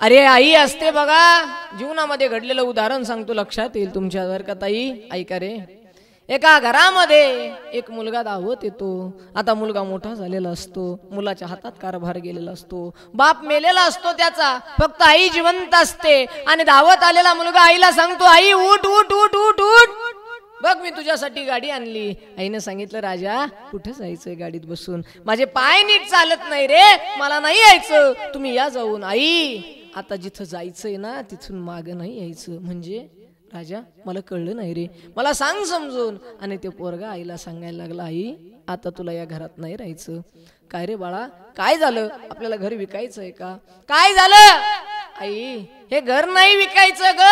अरे आई असते बघा, जीवनामध्ये घडलेलं उदाहरण सांगतो, लक्षात येईल तुमच्या. जर का ताई ऐका रे, एका घरामध्ये एक मुलगा दावत येतो. आता मुलगा मोठा झालेला असतो, मुलाच्या हातात कारभार गेलेला असतो, बाप मेलेला असतो त्याचा, फक्त आई जिवंत असते. आणि दावत आलेला मुलगा आईला सांगतो, आई उठ उठ उठ उठ उठ, बघ मी तुझ्यासाठी गाडी आणली. आईने सांगितलं, राजा कुठे जायचंय गाडीत बसून, माझे पाय नीट चालत नाही रे, मला नाही यायचं, तुम्ही या जाऊन. आई आता जिथं जायचंय ना तिथून माग नाही यायचं. म्हणजे राजा मला कळलं नाही रे, मला सांग समजून. आणि ते पोरगा आईला सांगायला लागला, आई आता तुला या घरात नाही राहायचं. काय रे बाळा, काय झालं, आपल्याला घर विकायचंय का, काय झालं. आई हे घर नाही विकायचं ग,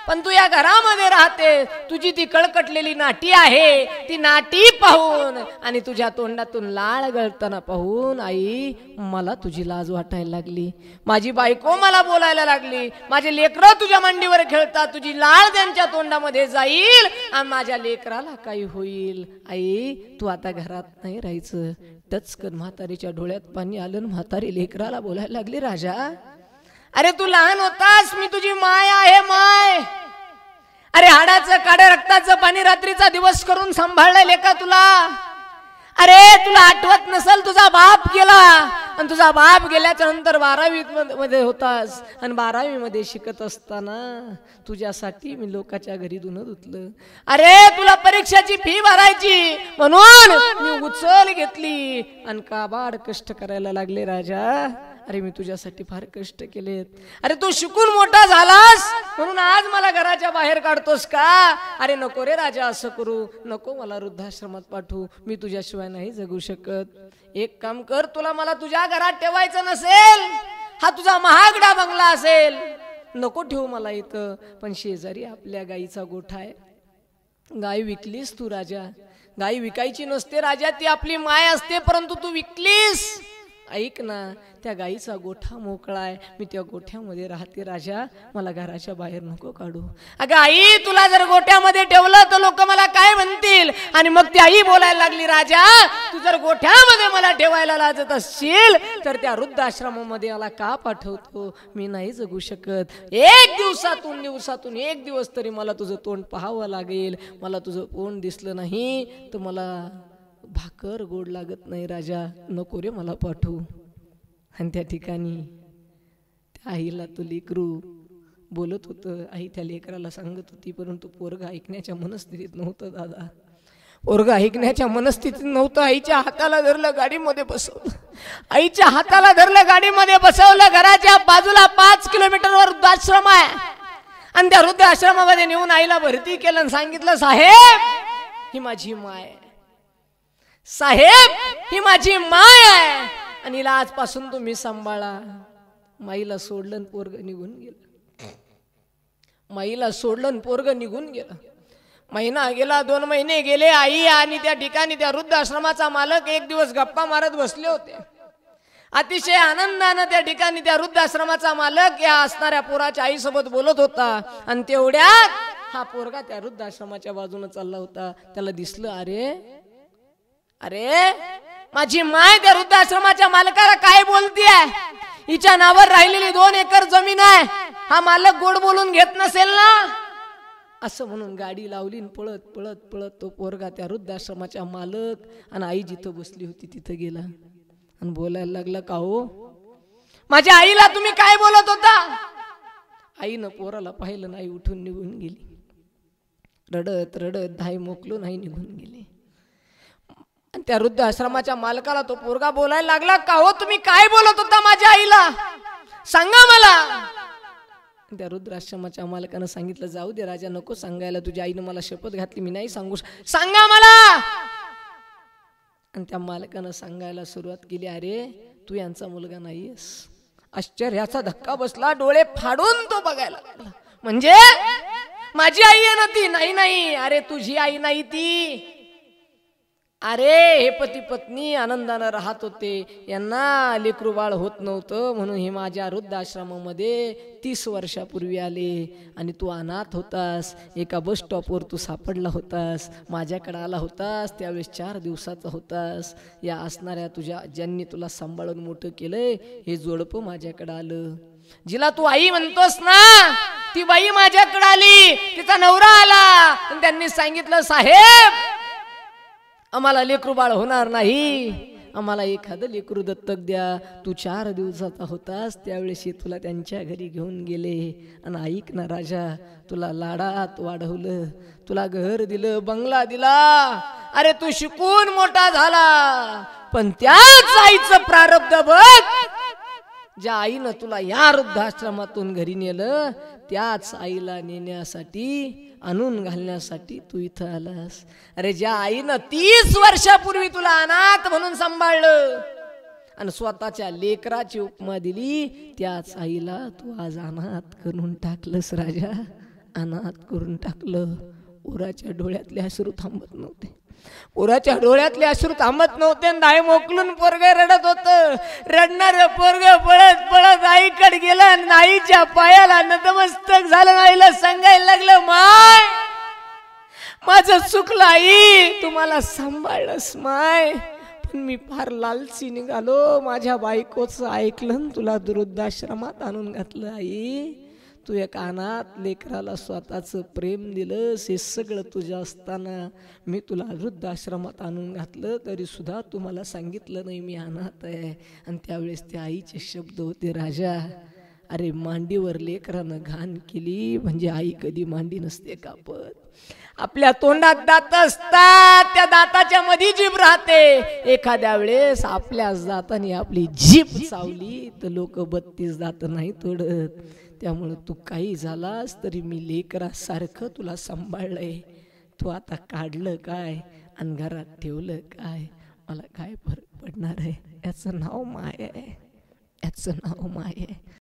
पण तू या घरामध्ये राहते, तुझी ती कळकटलेली नाटी आहे, ती नाटी पाहून आणि तुझ्या तोंडातून लाळ गळताना पाहून आई मला तुझी लाज वाटायला लागली. माझी बायको मला बोलायला लागली, माझे लेकरं तुझ्या मांडीवर खेळतात, तुझी लाळ त्यांच्या तोंडामध्ये जाईल आणि माझ्या लेकराला काही होईल. आई तू आता घरात नाही राहायचं. टचकन म्हातारीच्या डोळ्यात पाणी आलं. म्हातारी लेकराला बोलायला लागली, राजा अरे तू लहान होतास, मी तुझी माय आहे माय. अरे हाडाचं काड्या रक्ताचं पाणी रात्रीचा दिवस करून सांभाळलंय का तुला. अरे तुला आठवत नसल, तुझा बाप गेला आणि तुझा बाप गेल्याच्या नंतर 12वी मध्ये होतास आणि 12वी मध्ये शिकत असताना तुझ्यासाठी मी लोकांच्या घरी धुणं धुतलं. अरे तुला परीक्षाची फी भरायची म्हणून मी उचल घेतली आणि काबाड कष्ट करायला लागले. राजा अरे मी तुझ्यासाठी फार कष्ट केलेत. अरे तू शिकून मोठा झालास म्हणून आज मला घराच्या बाहेर काढतोस का. अरे नको रे राजा, असं करू नको, मला वृद्धाश्रमात पाठवू, मी तुझ्याशिवाय नाही जगू शकत. एक काम कर, तुला मला तुझ्या घरात ठेवायचं नसेल, हा तुझा महागडा बंगला असेल, नको ठेवू मला इथं, पण शेजारी आपल्या गाईचा गोठा आहे, गाय विकलीस तू राजा. गाय विकायची नसते राजा, ती आपली माय असते, परंतु तू विकलीस. ऐक ना, त्या गाईचा गोठा मोकळा आहे, मी त्या गोठ्यामध्ये राहते राजा, मला घराच्या बाहेर नको काढू. अगं आई तुला जर गोठ्यामध्ये ठेवलं तर लोक मला काय म्हणतील. आणि मग ती आई बोलायला लागली, राजा तू जर गोठ्यामध्ये मला ठेवायला लाजत असशील तर त्या वृद्धाश्रमामध्ये मला का पाठवतो, मी नाही जगू शकत. एक दिवसातून एक दिवस तरी मला तुझं तोंड पाहावं लागेल. मला तुझं तोंड दिसलं नाही तर मला भाकर गोड लागत नाही राजा, नको रे मला पाठवू. आणि त्या ठिकाणी त्या आईला तो लेकरू बोलत होतं. आई त्या लेकराला सांगत होती, परंतु पोरगा ऐकण्याच्या मनस्थितीत नव्हतं. दादा पोरगा ऐकण्याच्या मनस्थितीत नव्हतं. आईच्या हाताला धरलं, गाडीमध्ये बसवलं, आईच्या हाताला धरलं, गाडीमध्ये बसवलं. घराच्या बाजूला 5 किलोमीटरवर वृद्धाश्रम आहे आणि त्या वृद्धाश्रमामध्ये नेऊन आईला भरती केलं आणि सांगितलं, साहेब ही माझी माय, साहेब ही माझी माय आहे आणि हिला आजपासून तुम्ही सांभाळा. माईला सोडलं आणि पोरग निघून गेलं. माईला सोडलं आणि पोरग निघून गेलं. महिना गेला, 2 महिने गेले. आई आणि त्या ठिकाणी त्या वृद्धाश्रमाचा मालक एक दिवस गप्पा मारत बसले होते. अतिशय आनंदानं त्या ठिकाणी त्या वृद्धाश्रमाचा मालक या असणाऱ्या पोराच्या आईसोबत बोलत होता आणि तेवढ्यात हा पोरगा त्या वृद्धाश्रमाच्या बाजूने चालला होता. त्याला दिसलं, अरे माझी माय त्या वृद्धाश्रमाच्या मालकाला काय बोलतीये, हिच्या नावावर राहिलेली 2 एकर जमीन आहे, हा मालक गोड बोलून घेत नसेल ना, असं म्हणून गाडी लावली. पळत पळत पळत तो पोरगा त्या वृद्धाश्रमाच्या मालक आणि आई जिथं बसली होती तिथं गेला आणि बोलायला लागला, का हो माझ्या आईला तुम्ही काय बोलत होता. आईनं पोराला पाहिलं नाही, उठून निघून गेली. रडत रडत धाय मोकलो नाही निघून गेली. त्या वृद्धाश्रमाच्या मालकाला तो पोरगा बोलायला लागला, का हो तुम्ही काय बोलत होता माझ्या आईला, सांगा मला. त्या वृद्धाश्रमाच्या मालकानं सांगितलं, जाऊ दे राजा, नको सांगायला, तुझ्या आईनं मला शपथ घातली, मी नाही सांगू, सांगा मला. आणि त्या मालकानं सांगायला सुरुवात केली, अरे तू यांचा मुलगा नाहीयेस. आश्चर्याचा धक्का बसला, डोळे फाडून तो बघायला लागला. म्हणजे माझी आई आहे ना ती. नाही, अरे तुझी आई नाही ती, अरे हे पती पत्नी आनंदानं राहत होते, यांना लेकरू बाळ होत नव्हतं, म्हणून हे माझ्या वृद्धाश्रमामध्ये 30 वर्षापूर्वी आले. आणि तू अनाथ होतास, एका बस स्टॉपवर तू सापडला होतास, माझ्याकडे आला होतास, त्यावेळेस 4 दिवसाचा होतास. या असणाऱ्या तुझ्या ज्यांनी तुला सांभाळून मोठं केलंय हे जोडपं माझ्याकडे आलं. जिला तू आई म्हणतोस ना, ती बाई माझ्याकडे आली, तिचा नवरा आला आणि त्यांनी सांगितलं, साहेब आम्हाला लेकरू बाळ होणार नाही, आम्हाला एखादं लेकरू दत्तक द्या. तू 4 दिवसाचा होतास त्यावेळेस तुला त्यांच्या घरी घेऊन गेले. आणि ऐक ना राजा, तुला लाडात वाढवलं, तुला घर दिलं, बंगला दिला. अरे तू शिकून मोठा झाला, पण त्याच आईचं प्रारब्ध बघ. ज्या आईनं तुला या वृद्धाश्रमातून घरी नेलं, त्याच आईला नेण्यासाठी, आणून घालण्यासाठी तू इथं आलास. अरे ज्या आईनं 30 वर्षापूर्वी तुला अनाथ म्हणून सांभाळलं आणि स्वतःच्या लेकराची उपमा दिली, त्याच आईला तू आज अनाथ करून टाकलंस राजा, अनाथ करून टाकलं. उराच्या डोळ्यातले अश्रू थांबत नव्हते, उराच्या डोळ्यातले अश्रू थांबत नव्हते. दाय मोकलून पोरग रडत होत. रडणार पोरग पळत पळत आईकडे गेलं आणि आईच्या पायाला नतमस्तक झालं. आईला सांगायला लागलं, माय माझं चुकलं आई, तुम्हाला सांभाळलंस माय, पण मी फार लालची निघालो, माझ्या बायकोचं ऐकलं, तुला वृद्धाश्रमात आणून घातलं. आई तू एका अनाथ लेकराला स्वतःचं प्रेम दिलंस, हे सगळं तुझ्या असताना मी तुला वृद्धाश्रमात आणून घातलं, तरी सुद्धा तू मला सांगितलं नाही मी अनाथ आहे. आणि त्यावेळेस त्या आईचे शब्द होते, राजा अरे मांडीवर लेकरानं घाण केली म्हणजे आई कधी मांडी नसते कापत. आपल्या तोंडात दात असतात, त्या दाताच्या मध्ये जीभ राहते. एखाद्या वेळेस आपल्याच दाताने आपली जीभ चावली तर लोक 32 दात नाही तोडत. त्यामुळे तू काही झालास तरी मी लेकरासारखं तुला सांभाळलंय. तू आता काढलं काय आणि घरात ठेवलं काय, मला काय फरक पडणार आहे. याचं नाव माय आहे, याचं नाव माय आहे.